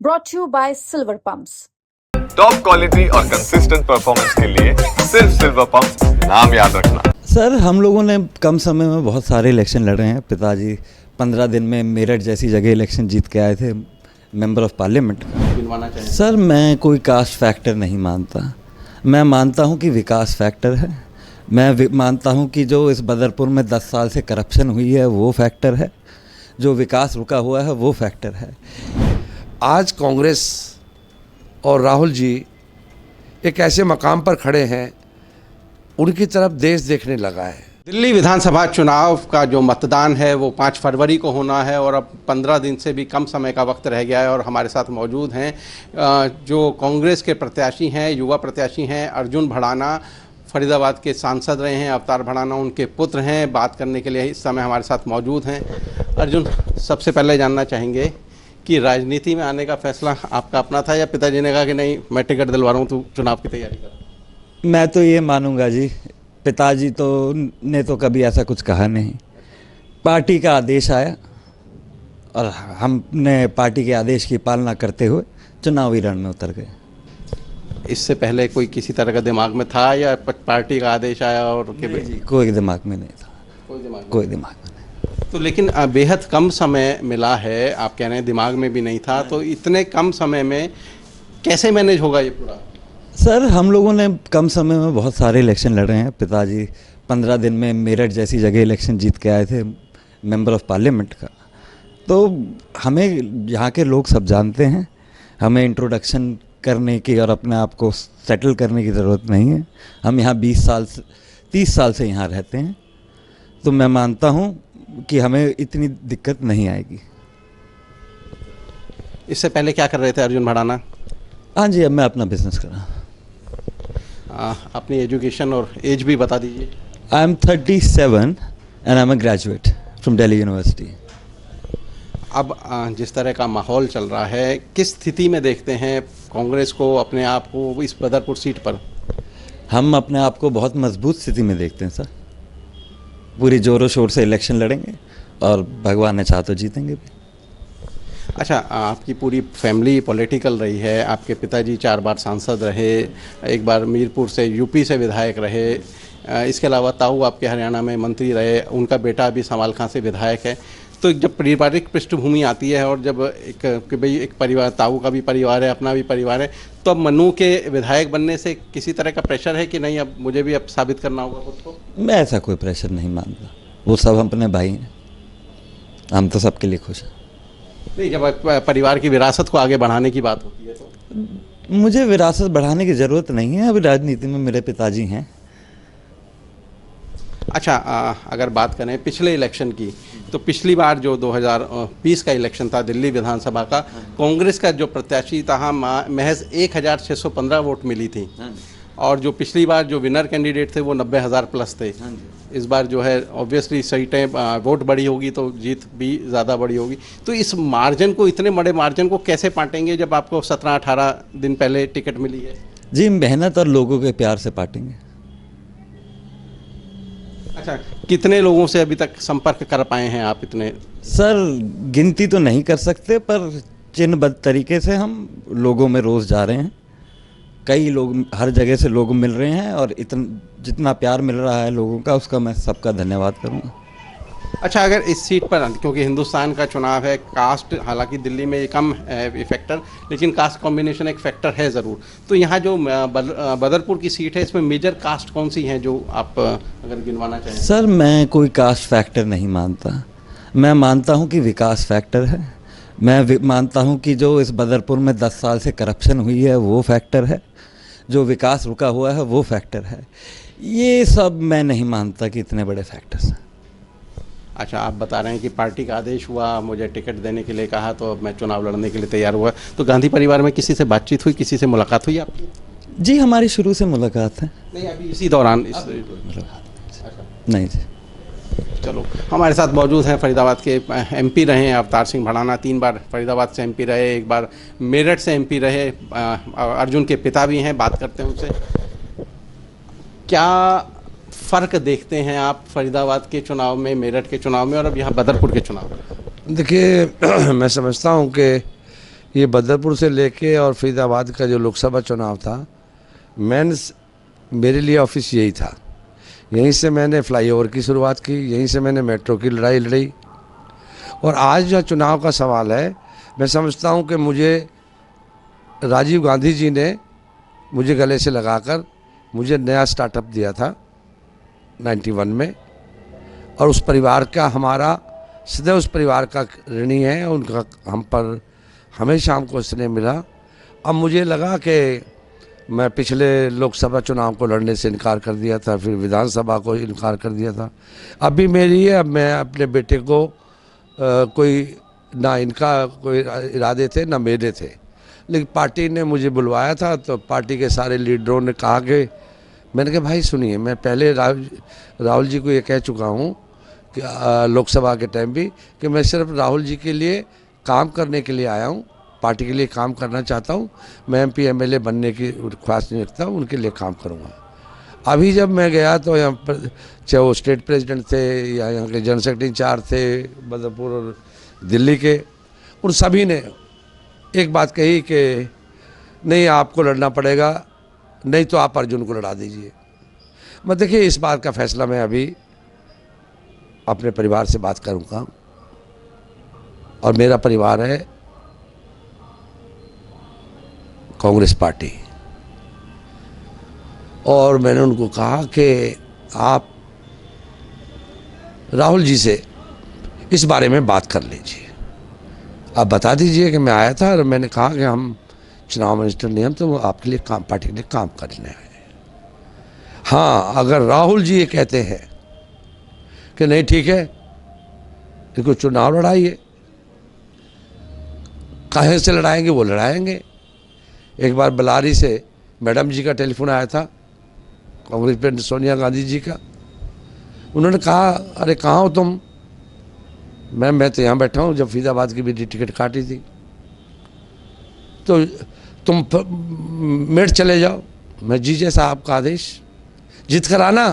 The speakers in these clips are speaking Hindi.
brought to you by Silver Pumps. Top quality और कंसिस्टेंट परफॉर्मेंस के लिए सिर्फ सिल्वर पंप नाम याद रखना। सर, हम लोगों ने कम समय में बहुत सारे इलेक्शन लड़े हैं। पिताजी 15 दिन में मेरठ जैसी जगह इलेक्शन जीत के आए थे, मेंबर ऑफ पार्लियामेंट। सर, मैं कोई कास्ट फैक्टर नहीं मानता। मैं मानता हूं कि विकास फैक्टर है। मैं मानता हूं कि जो इस बदरपुर में 10 साल से करप्शन हुई है वो फैक्टर है, जो विकास रुका हुआ है वो फैक्टर है। आज कांग्रेस और राहुल जी एक ऐसे मकाम पर खड़े हैं, उनकी तरफ देश देखने लगा है। दिल्ली विधानसभा चुनाव का जो मतदान है वो 5 फरवरी को होना है और अब 15 दिन से भी कम समय का वक्त रह गया है। और हमारे साथ मौजूद हैं जो कांग्रेस के प्रत्याशी हैं, युवा प्रत्याशी हैं, अर्जुन भड़ाना, फरीदाबाद के सांसद रहे हैं। अवतार भड़ाना उनके पुत्र हैं। बात करने के लिए इस समय हमारे साथ मौजूद हैं। अर्जुन, सबसे पहले जानना चाहेंगे कि राजनीति में आने का फैसला आपका अपना था या पिताजी ने कहा कि नहीं मैं टिकट दिलवा रहा हूँ, तू चुनाव की तैयारी कर? मैं तो ये मानूंगा जी, पिताजी ने तो कभी ऐसा कुछ कहा नहीं। पार्टी का आदेश आया और हमने पार्टी के आदेश की पालना करते हुए चुनावी रण में उतर गए। इससे पहले कोई किसी तरह का दिमाग में था या पार्टी का आदेश आया और कोई दिमाग में नहीं था। कोई दिमाग में नहीं। तो लेकिन बेहद कम समय मिला है, आप कह रहे हैं दिमाग में भी नहीं था, तो इतने कम समय में कैसे मैनेज होगा ये पूरा? सर, हम लोगों ने कम समय में बहुत सारे इलेक्शन लड़े हैं। पिताजी 15 दिन में मेरठ जैसी जगह इलेक्शन जीत के आए थे, मेंबर ऑफ पार्लियामेंट का। तो हमें यहाँ के लोग सब जानते हैं। हमें इंट्रोडक्शन करने की और अपने आप को सेटल करने की ज़रूरत नहीं है। हम यहाँ 30 साल से यहाँ रहते हैं, तो मैं मानता हूँ कि हमें इतनी दिक्कत नहीं आएगी। इससे पहले क्या कर रहे थे अर्जुन भड़ाना? हाँ जी, अब मैं अपना बिजनेस कर रहा हूँ। अपनी एजुकेशन और एज भी बता दीजिए। I am 37 and I am a graduate from Delhi university. अब जिस तरह का माहौल चल रहा है, किस स्थिति में देखते हैं कांग्रेस को, अपने आप को इस बदरपुर सीट पर? हम अपने आप को बहुत मजबूत स्थिति में देखते हैं सर। पूरी जोरों शोर से इलेक्शन लड़ेंगे और भगवान ने चाहा तो जीतेंगे भी। अच्छा, आपकी पूरी फैमिली पॉलिटिकल रही है। आपके पिताजी 4 बार सांसद रहे, एक बार मीरपुर से यूपी से विधायक रहे, इसके अलावा ताऊ आपके हरियाणा में मंत्री रहे, उनका बेटा अभी समाल खां से विधायक है। तो जब पारिवारिक पृष्ठभूमि आती है और जब कि भाई एक परिवार, ताऊ का भी परिवार है, अपना भी परिवार है, तो अब मनु के विधायक बनने से किसी तरह का प्रेशर है कि नहीं अब मुझे भी अब साबित करना होगा खुद को? मैं ऐसा कोई प्रेशर नहीं मानता। वो सब अपने भाई हैं, हम तो सबके लिए खुश हैं। नहीं, जब परिवार की विरासत को आगे बढ़ाने की बात होती है तो मुझे विरासत बढ़ाने की ज़रूरत नहीं है। अभी राजनीति में मेरे पिताजी हैं। अच्छा, अगर बात करें पिछले इलेक्शन की, तो पिछली बार जो 2020 का इलेक्शन था दिल्ली विधानसभा का, कांग्रेस का जो प्रत्याशी था महज 1615 वोट मिली थी। और जो पिछली बार जो विनर कैंडिडेट थे वो 90,000 प्लस थे। इस बार जो है ऑब्वियसली सीटें, वोट बड़ी होगी तो जीत भी ज़्यादा बड़ी होगी। तो इस मार्जिन को, इतने बड़े मार्जिन को कैसे पाटेंगे जब आपको 17-18 दिन पहले टिकट मिली है? जी, मेहनत और लोगों के प्यार से पाटेंगे। अच्छा, कितने लोगों से अभी तक संपर्क कर पाए हैं आप इतने? सर, गिनती तो नहीं कर सकते, पर चिन्हबद्ध तरीके से हम लोगों में रोज़ जा रहे हैं। कई लोग, हर जगह से लोग मिल रहे हैं और जितना प्यार मिल रहा है लोगों का, उसका मैं सबका धन्यवाद करूँगा। अच्छा, अगर इस सीट पर, क्योंकि हिंदुस्तान का चुनाव है, कास्ट हालांकि दिल्ली में ये कम है फैक्टर, लेकिन कास्ट कॉम्बिनेशन एक फैक्टर है ज़रूर। तो यहाँ जो बदरपुर की सीट है, इसमें मेजर कास्ट कौन सी हैं जो आप अगर गिनवाना चाहें? सर, मैं कोई कास्ट फैक्टर नहीं मानता। मैं मानता हूँ कि विकास फैक्टर है। मैं मानता हूँ कि जो इस बदरपुर में 10 साल से करप्शन हुई है वो फैक्टर है, जो विकास रुका हुआ है वो फैक्टर है। ये सब मैं नहीं मानता कि इतने बड़े फैक्टर्स हैं। अच्छा, आप बता रहे हैं कि पार्टी का आदेश हुआ, मुझे टिकट देने के लिए कहा, तो अब मैं चुनाव लड़ने के लिए तैयार हुआ। तो गांधी परिवार में किसी से बातचीत हुई, किसी से मुलाकात हुई आपकी? जी, हमारी शुरू से मुलाकात है। नहीं, अभी इसी दौरान नहीं जी। चलो, हमारे साथ मौजूद हैं फरीदाबाद के एमपी रहे हैं अवतार सिंह भड़ाना। 3 बार फरीदाबाद से एमपी रहे, 1 बार मेरठ से एमपी रहे। अर्जुन के पिता भी हैं, बात करते हैं उनसे। क्या फ़र्क देखते हैं आप फरीदाबाद के चुनाव में, मेरठ के चुनाव में और अब यहाँ बदरपुर के चुनाव में? देखिए मैं समझता हूँ कि ये बदरपुर से लेके और फरीदाबाद का जो लोकसभा चुनाव था, मेरे लिए ऑफिस यही था। यहीं से मैंने फ्लाईओवर की शुरुआत की, यहीं से मैंने मेट्रो की लड़ाई लड़ी। और आज जो चुनाव का सवाल है, मैं समझता हूँ कि मुझे राजीव गांधी जी ने मुझे गले से लगाकर मुझे नया स्टार्टअप दिया था 91 में, और उस परिवार का हमारा सदैव उस परिवार का ऋणी है। उनका हम पर हमेशा हमको स्नेह मिला। अब मुझे लगा कि मैं पिछले लोकसभा चुनाव को लड़ने से इनकार कर दिया था, फिर विधानसभा को इनकार कर दिया था। अब भी मेरी है, अब मैं अपने बेटे को कोई ना इनका कोई इरादे थे ना मेरे थे, लेकिन पार्टी ने मुझे बुलवाया था। तो पार्टी के सारे लीडरों ने कहा कि, मैंने कहा भाई सुनिए, मैं पहले राहुल जी को ये कह चुका हूँ कि लोकसभा के टाइम भी, कि मैं सिर्फ राहुल जी के लिए काम करने के लिए आया हूँ, पार्टी के लिए काम करना चाहता हूँ। मैं MP MLA बनने की ख्वाहिश नहीं रखता हूँ, उनके लिए काम करूँगा। अभी जब मैं गया तो यहाँ पर चाहे वो स्टेट प्रेसिडेंट थे या यहाँ के जनरल सेक्रेटरी इंचार्ज थे बदरपुर और दिल्ली के, उन सभी ने एक बात कही कि नहीं आपको लड़ना पड़ेगा, नहीं तो आप अर्जुन को लड़ा दीजिए। मैं देखिए इस बात का फैसला मैं अभी अपने परिवार से बात करूँगा, और मेरा परिवार है कांग्रेस पार्टी। और मैंने उनको कहा कि आप राहुल जी से इस बारे में बात कर लीजिए, आप बता दीजिए कि मैं आया था और मैंने कहा कि हम चुनाव मिनिस्टर नहीं, हम तो आपके लिए काम, पार्टी के लिए काम करने आए हैं। हाँ, अगर राहुल जी ये कहते हैं कि नहीं ठीक है, इनको चुनाव लड़ाइए, कहाँ से लड़ाएंगे वो लड़ाएंगे। एक बार बलारी से मैडम जी का टेलीफोन आया था, कांग्रेस प्रेसिडेंट सोनिया गांधी जी का। उन्होंने कहा अरे कहाँ हो तुम? मैं तो यहाँ बैठा हूँ, जब फरीदाबाद की भी टिकट काटी थी, तो तुम मेरठ चले जाओ। मैं जी जैसा आपका आदेश, जीत कर आना,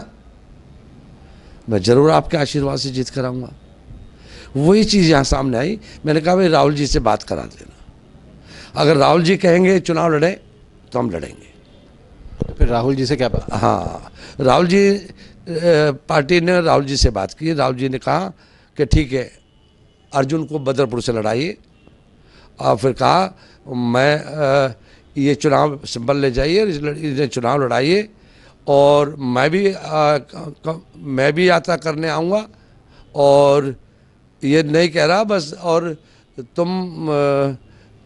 मैं ज़रूर आपके आशीर्वाद से जीत कर आऊँगा। वही चीज़ यहाँ सामने आई। मैंने कहा भाई राहुल जी से बात करा देना, अगर राहुल जी कहेंगे चुनाव लड़े तो हम लड़ेंगे। फिर राहुल जी से क्या बात? हाँ, राहुल जी, पार्टी ने राहुल जी से बात की। राहुल जी ने कहा कि ठीक है, अर्जुन को बदरपुर से लड़ाइए, और फिर कहा मैं ये चुनाव सिंबल ले जाइए, इन्हें चुनाव लड़ाइए, और मैं भी यात्रा करने आऊँगा। और ये नहीं कह रहा बस, और तुम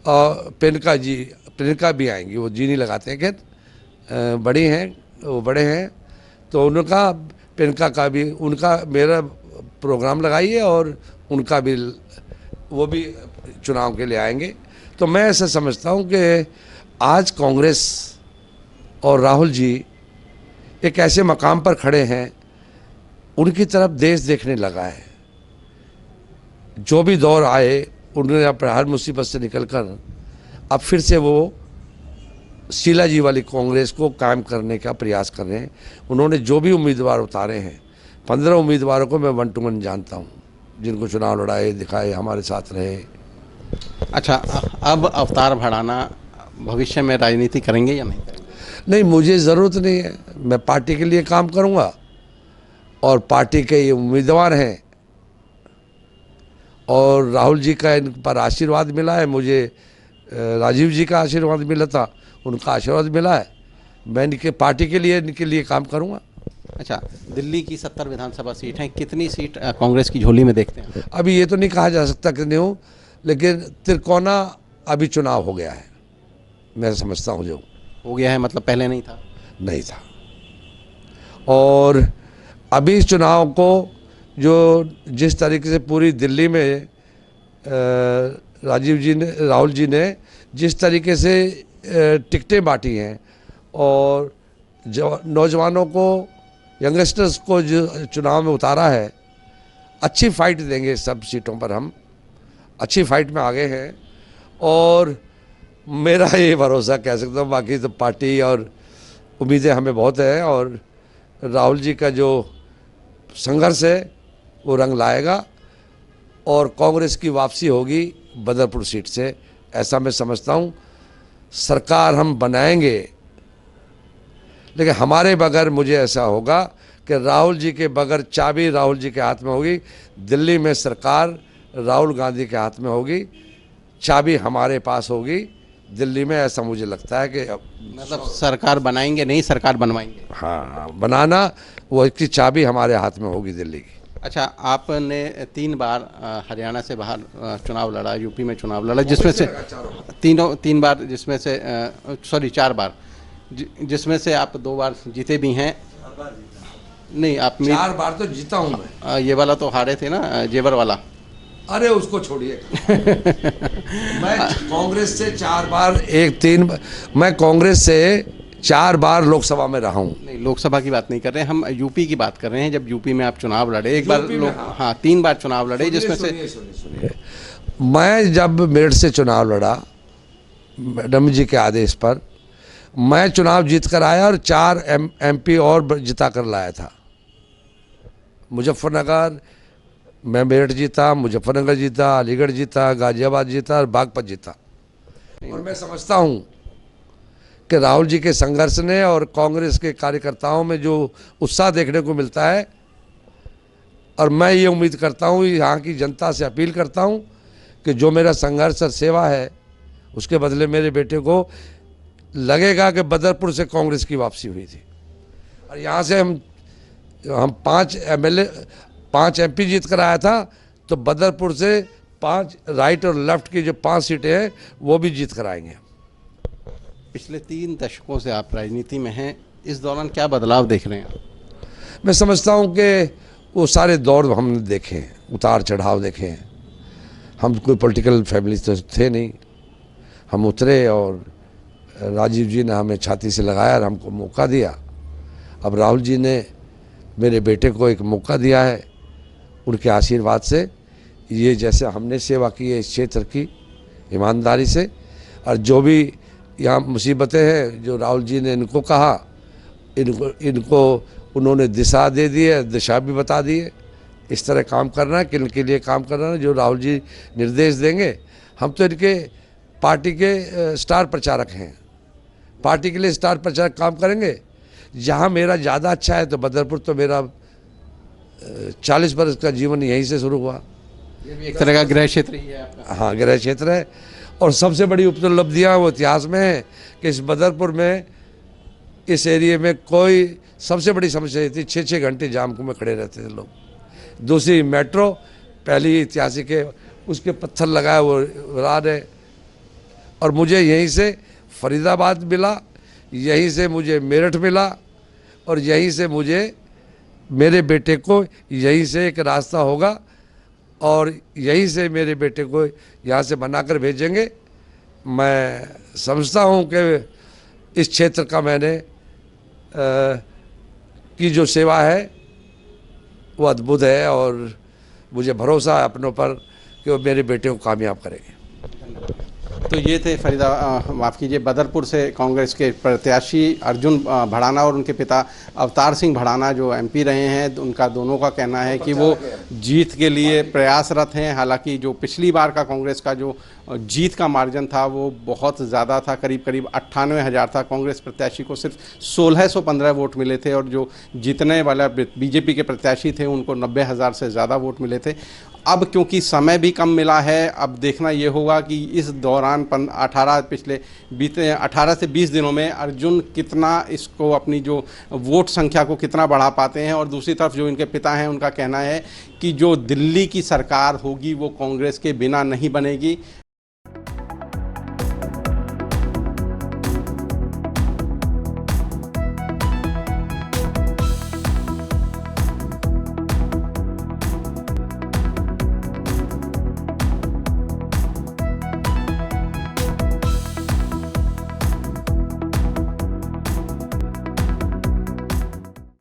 प्रियंका भी आएंगी, वो जी नहीं लगाते हैं, खैर बड़ी हैं, वो बड़े हैं। तो उन्होंने कहा प्रियंका का भी, उनका मेरा प्रोग्राम लगाइए, और उनका भी, वो भी चुनाव के लिए आएंगे। तो मैं ऐसा समझता हूँ कि आज कांग्रेस और राहुल जी एक ऐसे मकाम पर खड़े हैं, उनकी तरफ देश देखने लगा है। जो भी दौर आए, उन्होंने अपने हर मुसीबत से निकलकर अब फिर से वो शीला जी वाली कांग्रेस को कायम करने का प्रयास कर रहे हैं। उन्होंने जो भी उम्मीदवार उतारे हैं, 15 उम्मीदवारों को मैं 1 to 1 जानता हूँ, जिनको चुनाव लड़ाए, दिखाए, हमारे साथ रहे। अच्छा, अब अवतार बढ़ाना, भविष्य में राजनीति करेंगे या नहीं करेंगे? नहीं, मुझे ज़रूरत नहीं है। मैं पार्टी के लिए काम करूँगा, और पार्टी के ये उम्मीदवार हैं, और राहुल जी का इन पर आशीर्वाद मिला है, मुझे राजीव जी का आशीर्वाद मिला था, उनका आशीर्वाद मिला है। मैं इनके पार्टी के लिए, इनके लिए काम करूँगा। अच्छा, दिल्ली की 70 विधानसभा सीट हैं, कितनी सीट कांग्रेस की झोली में देखते हैं? अभी ये तो नहीं कहा जा सकता कि नहीं हो, लेकिन तिरकोना अभी चुनाव हो गया है, मैं समझता हूँ। जो हो गया है मतलब पहले नहीं था? नहीं था। और अभी इस चुनाव को जो जिस तरीके से पूरी दिल्ली में राहुल जी ने जिस तरीके से टिकटें बांटी हैं, और नौजवानों को, यंगस्टर्स को जो चुनाव में उतारा है, अच्छी फाइट देंगे। सब सीटों पर हम अच्छी फाइट में आगे हैं, और मेरा ये भरोसा कह सकता हूँ। बाकी तो पार्टी और उम्मीदें हमें बहुत है, और राहुल जी का जो संघर्ष है वो रंग लाएगा, और कांग्रेस की वापसी होगी बदरपुर सीट से, ऐसा मैं समझता हूँ। सरकार हम बनाएंगे, लेकिन हमारे बगैर मुझे ऐसा होगा कि राहुल जी के बगैर चाबी राहुल जी के हाथ में होगी। दिल्ली में सरकार राहुल गांधी के हाथ में होगी, चाबी हमारे पास होगी दिल्ली में। ऐसा मुझे लगता है कि मतलब सरकार बनाएंगे नहीं, सरकार बनवाएंगे। हाँ, बनाना, वो इसकी चाबी हमारे हाथ में होगी दिल्ली की। अच्छा, आपने 3 बार हरियाणा से बाहर चुनाव लड़ा, यूपी में चुनाव लड़ा, जिसमें से तीन बार, जिसमें से 4 बार, जिसमें से आप 2 बार जीते भी हैं। नहीं, आप 4 बार तो जीता हूँ मैं। ये वाला तो हारे थे ना, जेवर वाला। अरे उसको छोड़िए। मैं कांग्रेस से 4 बार, मैं कांग्रेस से 4 बार लोकसभा में रहा हूँ। नहीं, लोकसभा की बात नहीं कर रहे हैं हम, यूपी की बात कर रहे हैं। जब यूपी में आप चुनाव लड़े, एक बार हाँ 3 बार चुनाव लड़े, जिसमें से सुनिए, मैं जब मेरठ से चुनाव लड़ा मैडम जी के आदेश पर, मैं चुनाव जीत कर आया और 4 MP और जिता कर लाया था। मुजफ्फरनगर मैं मेरठ जीता, मुजफ्फरनगर जीता, अलीगढ़ जीता, गाजियाबाद जीता और बागपत जीता। और मैं समझता हूँ कि राहुल जी के संघर्ष ने और कांग्रेस के कार्यकर्ताओं में जो उत्साह देखने को मिलता है, और मैं ये उम्मीद करता हूँ, यहाँ की जनता से अपील करता हूँ कि जो मेरा संघर्ष और सेवा है उसके बदले मेरे बेटे को लगेगा कि बदरपुर से कांग्रेस की वापसी हुई थी। और यहाँ से हम 5 MLA 5 MP जीत कर आया था, तो बदरपुर से 5 राइट और लेफ्ट की जो 5 सीटें हैं वो भी जीत कर आएंगे। पिछले 3 दशकों से आप राजनीति में हैं, इस दौरान क्या बदलाव देख रहे हैं? मैं समझता हूँ कि वो सारे दौर हमने देखे हैं, उतार चढ़ाव देखे हैं। हम कोई पॉलिटिकल फैमिली तो थे नहीं, हम उतरे और राजीव जी ने हमें छाती से लगाया और हमको मौका दिया। अब राहुल जी ने मेरे बेटे को एक मौका दिया है, उनके आशीर्वाद से। ये जैसे हमने सेवा की है इस क्षेत्र की ईमानदारी से, और जो भी यहाँ मुसीबतें हैं जो राहुल जी ने इनको कहा, इनको उन्होंने दिशा दे दी है, दिशा भी बता दी है। इस तरह काम करना है, किन के लिए काम करना है, जो राहुल जी निर्देश देंगे। हम तो इनके पार्टी के स्टार प्रचारक हैं, पार्टी के लिए स्टार प्रचारक काम करेंगे। जहाँ मेरा ज़्यादा अच्छा है तो बदरपुर तो मेरा 40 वर्ष का जीवन यहीं से शुरू हुआ। ये भी एक तरह का गृह क्षेत्र ही है आपका। हाँ, गृह क्षेत्र है। और सबसे बड़ी उपलब्धियाँ वो इतिहास में है कि इस बदरपुर में, इस एरिए में कोई सबसे बड़ी समस्या थी, 6-6 घंटे जाम में खड़े रहते थे लोग। दूसरी मेट्रो, पहली ऐतिहासिक है, उसके पत्थर लगाए वो राज है। और मुझे यहीं से फरीदाबाद मिला, यहीं से मुझे मेरठ मिला, और यहीं से मुझे मेरे बेटे को यहीं से एक रास्ता होगा, और यहीं से मेरे बेटे को यहाँ से बनाकर भेजेंगे। मैं समझता हूँ कि इस क्षेत्र का मैंने की जो सेवा है वो अद्भुत है, और मुझे भरोसा है अपनों पर कि वो मेरे बेटे को कामयाब करेंगे। तो ये थे माफ़ कीजिए, बदरपुर से कांग्रेस के प्रत्याशी अर्जुन भड़ाना और उनके पिता अवतार सिंह भड़ाना, जो MP रहे हैं। उनका दोनों का कहना है कि वो जीत के लिए प्रयासरत हैं। हालांकि जो पिछली बार का कांग्रेस का जो जीत का मार्जिन था वो बहुत ज़्यादा था, करीब 98,000 था। कांग्रेस प्रत्याशी को सिर्फ 1615 वोट मिले थे, और जो जीतने वाला BJP के प्रत्याशी थे उनको 90,000 से ज़्यादा वोट मिले थे। अब क्योंकि समय भी कम मिला है, अब देखना ये होगा कि इस दौरान 18 से 20 दिनों में अर्जुन कितना इसको, अपनी जो वोट संख्या को कितना बढ़ा पाते हैं। और दूसरी तरफ जो इनके पिता हैं, उनका कहना है कि जो दिल्ली की सरकार होगी वो कांग्रेस के बिना नहीं बनेगी।